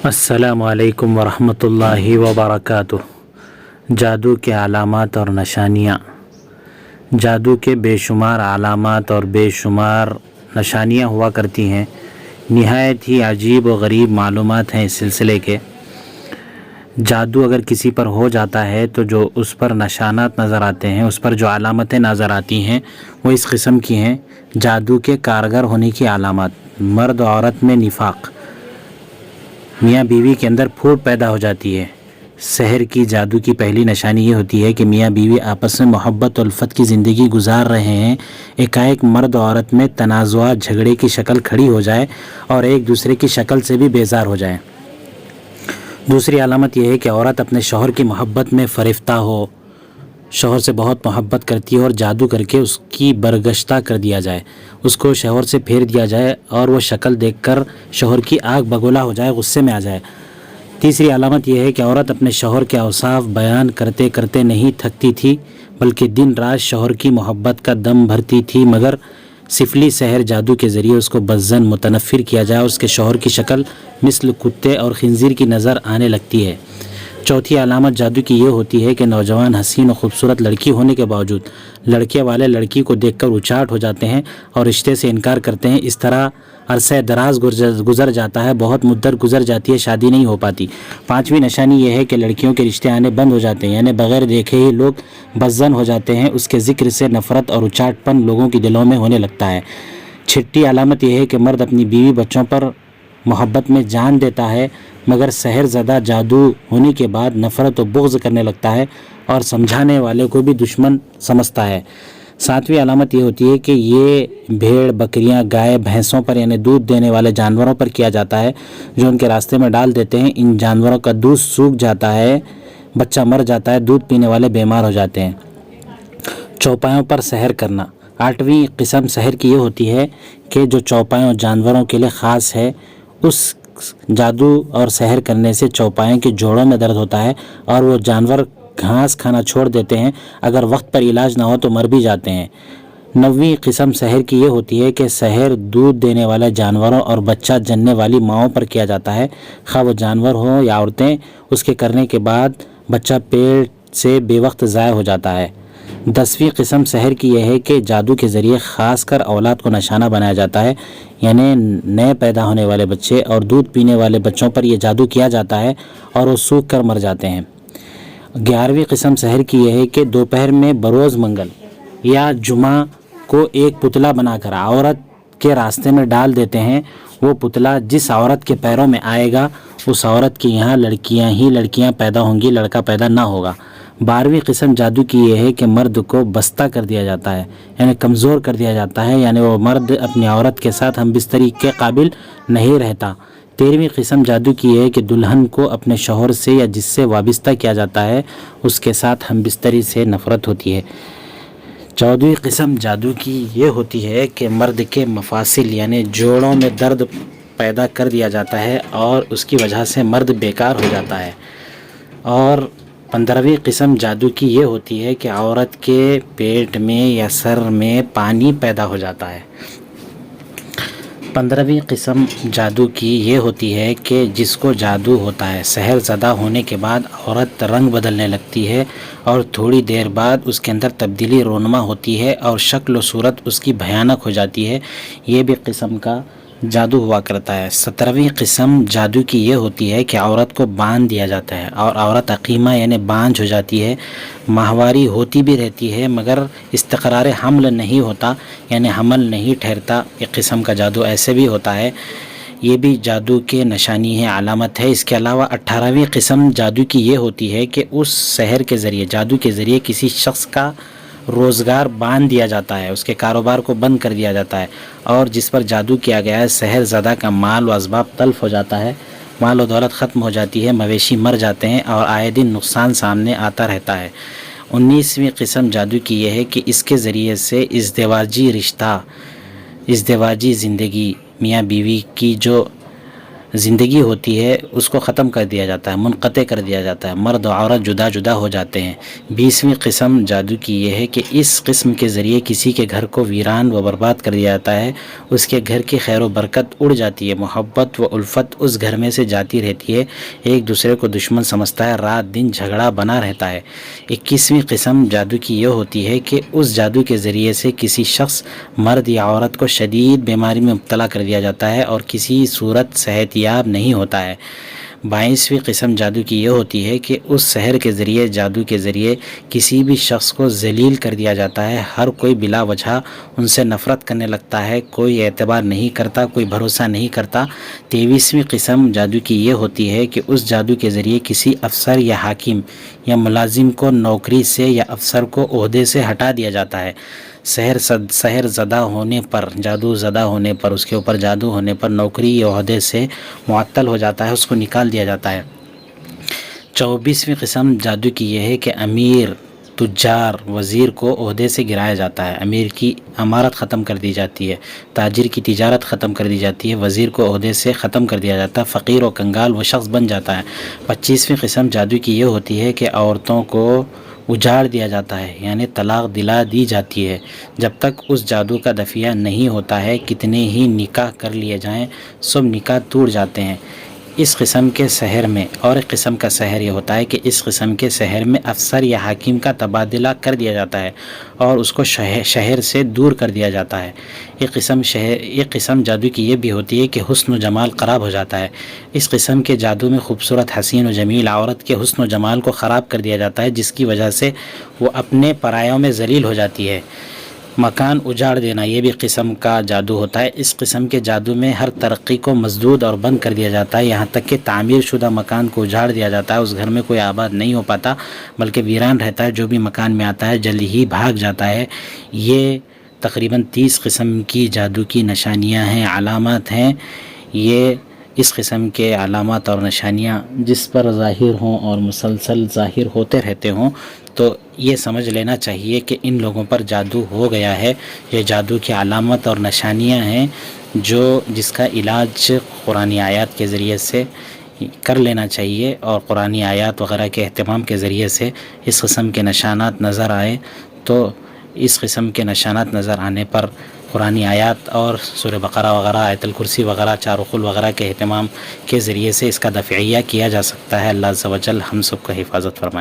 السلام علیکم ورحمۃ اللہ وبرکاتہ۔ جادو کے علامات اور نشانیاں۔ جادو کے بے شمار علامات اور بے شمار نشانیاں ہوا کرتی ہیں۔ نہایت ہی عجیب و غریب معلومات ہیں اس سلسلے کے۔ جادو اگر کسی پر ہو جاتا ہے تو جو اس پر نشانات نظر آتے ہیں، اس پر جو علامتیں نظر آتی ہیں وہ اس قسم کی ہیں۔ جادو کے کارگر ہونے کی علامات: مرد و عورت میں نفاق، میاں بیوی کے اندر پھوٹ پیدا ہو جاتی ہے۔ سحر کی جادو کی پہلی نشانی یہ ہوتی ہے کہ میاں بیوی آپس میں محبت و الفت کی زندگی گزار رہے ہیں، ایک مرد و عورت میں تنازعات، جھگڑے کی شکل کھڑی ہو جائے اور ایک دوسرے کی شکل سے بھی بیزار ہو جائیں۔ دوسری علامت یہ ہے کہ عورت اپنے شوہر کی محبت میں فریفتہ ہو، شوہر سے بہت محبت کرتی ہے اور جادو کر کے اس کی برگشتہ کر دیا جائے، اس کو شوہر سے پھیر دیا جائے اور وہ شکل دیکھ کر شوہر کی آگ بگولا ہو جائے، غصے میں آ جائے۔ تیسری علامت یہ ہے کہ عورت اپنے شوہر کے اوصاف بیان کرتے کرتے نہیں تھکتی تھی، بلکہ دن رات شوہر کی محبت کا دم بھرتی تھی، مگر سفلی سحر جادو کے ذریعے اس کو بزن متنفر کیا جائے، اس کے شوہر کی شکل مثل کتے اور خنزیر کی نظر آنے لگتی ہے۔ چوتھی علامت جادو کی یہ ہوتی ہے کہ نوجوان حسین و خوبصورت لڑکی ہونے کے باوجود لڑکے والے لڑکی کو دیکھ کر اچاٹ ہو جاتے ہیں اور رشتے سے انکار کرتے ہیں۔ اس طرح عرصہ دراز گزر جاتا ہے، بہت مدت گزر جاتی ہے، شادی نہیں ہو پاتی۔ پانچویں نشانی یہ ہے کہ لڑکیوں کے رشتے آنے بند ہو جاتے ہیں، یعنی بغیر دیکھے ہی لوگ بدظن ہو جاتے ہیں، اس کے ذکر سے نفرت اور اچاٹ پن لوگوں کے دلوں میں ہونے لگتا ہے۔ چھٹی علامت یہ ہے کہ مرد اپنی بیوی بچوں پر محبت میں جان دیتا ہے، مگر سحر زدہ جادو ہونے کے بعد نفرت و بغض کرنے لگتا ہے اور سمجھانے والے کو بھی دشمن سمجھتا ہے۔ ساتویں علامت یہ ہوتی ہے کہ یہ بھیڑ، بکریاں، گائے، بھینسوں پر یعنی دودھ دینے والے جانوروں پر کیا جاتا ہے، جو ان کے راستے میں ڈال دیتے ہیں۔ ان جانوروں کا دودھ سوکھ جاتا ہے، بچہ مر جاتا ہے، دودھ پینے والے بیمار ہو جاتے ہیں۔ چوپایوں پر سحر کرنا۔ آٹھویں قسم سحر کی یہ ہوتی ہے کہ جو چوپایوں جانوروں کے لیے خاص ہے، اس جادو اور سحر کرنے سے چوپایوں کے جوڑوں میں درد ہوتا ہے اور وہ جانور گھاس کھانا چھوڑ دیتے ہیں، اگر وقت پر علاج نہ ہو تو مر بھی جاتے ہیں۔ نویں قسم سحر کی یہ ہوتی ہے کہ سحر دودھ دینے والے جانوروں اور بچہ جننے والی ماؤں پر کیا جاتا ہے، خواہ وہ جانور ہوں یا عورتیں۔ اس کے کرنے کے بعد بچہ پیٹ سے بے وقت ضائع ہو جاتا ہے۔ 10ویں قسم سحر کی یہ ہے کہ جادو کے ذریعے خاص کر اولاد کو نشانہ بنایا جاتا ہے، یعنی نئے پیدا ہونے والے بچے اور دودھ پینے والے بچوں پر یہ جادو کیا جاتا ہے اور وہ سوکھ کر مر جاتے ہیں۔ 11ویں قسم سحر کی یہ ہے کہ دوپہر میں بروز منگل یا جمعہ کو ایک پتلا بنا کر عورت کے راستے میں ڈال دیتے ہیں، وہ پتلا جس عورت کے پیروں میں آئے گا اس عورت کے یہاں لڑکیاں پیدا ہوں گی، لڑکا پیدا نہ ہوگا۔ 12ویں قسم جادو کی یہ ہے کہ مرد کو بستہ کر دیا جاتا ہے، یعنی کمزور کر دیا جاتا ہے، یعنی وہ مرد اپنی عورت کے ساتھ ہم بستری کے قابل نہیں رہتا۔ 13ویں قسم جادو کی یہ ہے کہ دلہن کو اپنے شوہر سے یا جس سے وابستہ کیا جاتا ہے اس کے ساتھ ہم بستری سے نفرت ہوتی ہے۔ 14ویں قسم جادو کی یہ ہوتی ہے کہ مرد کے مفاصل یعنی جوڑوں میں درد پیدا کر دیا جاتا ہے اور اس کی وجہ سے مرد بیکار ہو جاتا ہے۔ اور 15ویں قسم جادو کی یہ ہوتی ہے کہ عورت کے پیٹ میں یا سر میں پانی پیدا ہو جاتا ہے۔ 15ویں قسم جادو کی یہ ہوتی ہے کہ جس کو جادو ہوتا ہے، سحر زدہ ہونے کے بعد عورت رنگ بدلنے لگتی ہے اور تھوڑی دیر بعد اس کے اندر تبدیلی رونما ہوتی ہے اور شکل و صورت اس کی بھیانک ہو جاتی ہے، یہ بھی قسم کا جادو ہوا کرتا ہے۔ 17ویں قسم جادو کی یہ ہوتی ہے کہ عورت کو باندھ دیا جاتا ہے اور عورت عقیمہ یعنی بانجھ ہو جاتی ہے، ماہواری ہوتی بھی رہتی ہے مگر استقرار حمل نہیں ہوتا، یعنی حمل نہیں ٹھہرتا۔ ایک قسم کا جادو ایسے بھی ہوتا ہے، یہ بھی جادو کے نشانی ہے، علامت ہے۔ اس کے علاوہ 18ویں قسم جادو کی یہ ہوتی ہے کہ اس سحر کے ذریعے، جادو کے ذریعے کسی شخص کا روزگار باندھ دیا جاتا ہے، اس کے کاروبار کو بند کر دیا جاتا ہے، اور جس پر جادو کیا گیا ہے سحر زدہ کا مال و اسباب تلف ہو جاتا ہے، مال و دولت ختم ہو جاتی ہے، مویشی مر جاتے ہیں اور آئے دن نقصان سامنے آتا رہتا ہے۔ 19ویں قسم جادو کی یہ ہے کہ اس کے ذریعے سے ازدواجی رشتہ، ازدواجی زندگی، میاں بیوی کی جو زندگی ہوتی ہے اس کو ختم کر دیا جاتا ہے، منقطع کر دیا جاتا ہے، مرد و عورت جدا جدا ہو جاتے ہیں۔ 20ویں قسم جادو کی یہ ہے کہ اس قسم کے ذریعے کسی کے گھر کو ویران و برباد کر دیا جاتا ہے، اس کے گھر کی خیر و برکت اڑ جاتی ہے، محبت و الفت اس گھر میں سے جاتی رہتی ہے، ایک دوسرے کو دشمن سمجھتا ہے، رات دن جھگڑا بنا رہتا ہے۔ 21ویں قسم جادو کی یہ ہوتی ہے کہ اس جادو کے ذریعے سے کسی شخص، مرد یا عورت کو شدید بیماری میں مبتلا کر دیا جاتا ہے اور کسی صورت صحت یاب نہیں ہوتا ہے۔ 22ویں قسم جادو کی یہ ہوتی ہے کہ اس سحر کے ذریعے، جادو کے ذریعے کسی بھی شخص کو ذلیل کر دیا جاتا ہے، ہر کوئی بلا وجہ ان سے نفرت کرنے لگتا ہے، کوئی اعتبار نہیں کرتا، کوئی بھروسہ نہیں کرتا۔ 23ویں قسم جادو کی یہ ہوتی ہے کہ اس جادو کے ذریعے کسی افسر یا حاکم یا ملازم کو نوکری سے یا افسر کو عہدے سے ہٹا دیا جاتا ہے۔ سحر زدہ ہونے پر، جادو زدہ ہونے پر، اس کے اوپر جادو ہونے پر نوکری یا عہدے سے معطل ہو جاتا ہے، اس کو نکال دیا جاتا ہے۔ 24ویں قسم جادو کی یہ ہے کہ امیر، تجار، وزیر کو عہدے سے گرایا جاتا ہے، امیر کی امارت ختم کر دی جاتی ہے، تاجر کی تجارت ختم کر دی جاتی ہے، وزیر کو عہدے سے ختم کر دیا جاتا ہے، فقیر و کنگال وہ شخص بن جاتا ہے۔ 25ویں قسم جادو کی یہ ہوتی ہے کہ عورتوں کو اجاڑ دیا جاتا ہے، یعنی طلاق دلا دی جاتی ہے، جب تک اس جادو کا دفیہ نہیں ہوتا ہے، کتنے ہی نکاح کر لیے جائیں سب نکاح ٹوٹ جاتے ہیں۔ اس قسم کے سحر میں، اور ایک قسم کا سحر یہ ہوتا ہے کہ اس قسم کے سحر میں افسر یا حاکم کا تبادلہ کر دیا جاتا ہے اور اس کو شہر سے دور کر دیا جاتا ہے۔ ایک قسم جادو کی یہ بھی ہوتی ہے کہ حسن و جمال خراب ہو جاتا ہے، اس قسم کے جادو میں خوبصورت، حسین و جمیل عورت کے حسن و جمال کو خراب کر دیا جاتا ہے، جس کی وجہ سے وہ اپنے پرایوں میں ذلیل ہو جاتی ہے۔ مکان اجاڑ دینا یہ بھی قسم کا جادو ہوتا ہے، اس قسم کے جادو میں ہر ترقی کو مسدود اور بند کر دیا جاتا ہے، یہاں تک کہ تعمیر شدہ مکان کو اجاڑ دیا جاتا ہے، اس گھر میں کوئی آباد نہیں ہو پاتا بلکہ ویران رہتا ہے، جو بھی مکان میں آتا ہے جلدی ہی بھاگ جاتا ہے۔ یہ تقریباً 30 قسم کی جادو کی نشانیاں ہیں، علامات ہیں۔ یہ اس قسم کے علامات اور نشانیاں جس پر ظاہر ہوں اور مسلسل ظاہر ہوتے رہتے ہوں تو یہ سمجھ لینا چاہیے کہ ان لوگوں پر جادو ہو گیا ہے، یہ جادو کی علامت اور نشانیاں ہیں جس کا علاج قرآنی آیات کے ذریعے سے کر لینا چاہیے، اور قرآنی آیات وغیرہ کے اہتمام کے ذریعے سے اس قسم کے نشانات نظر آئے تو اس قسم کے نشانات نظر آنے پر قرآنی آیات اور سورہ بقرہ وغیرہ، آیت الکرسی وغیرہ، چارقل وغیرہ کے اہتمام کے ذریعے سے اس کا دفعیہ کیا جا سکتا ہے۔ اللہ عز و جل ہم سب کو حفاظت فرمائے۔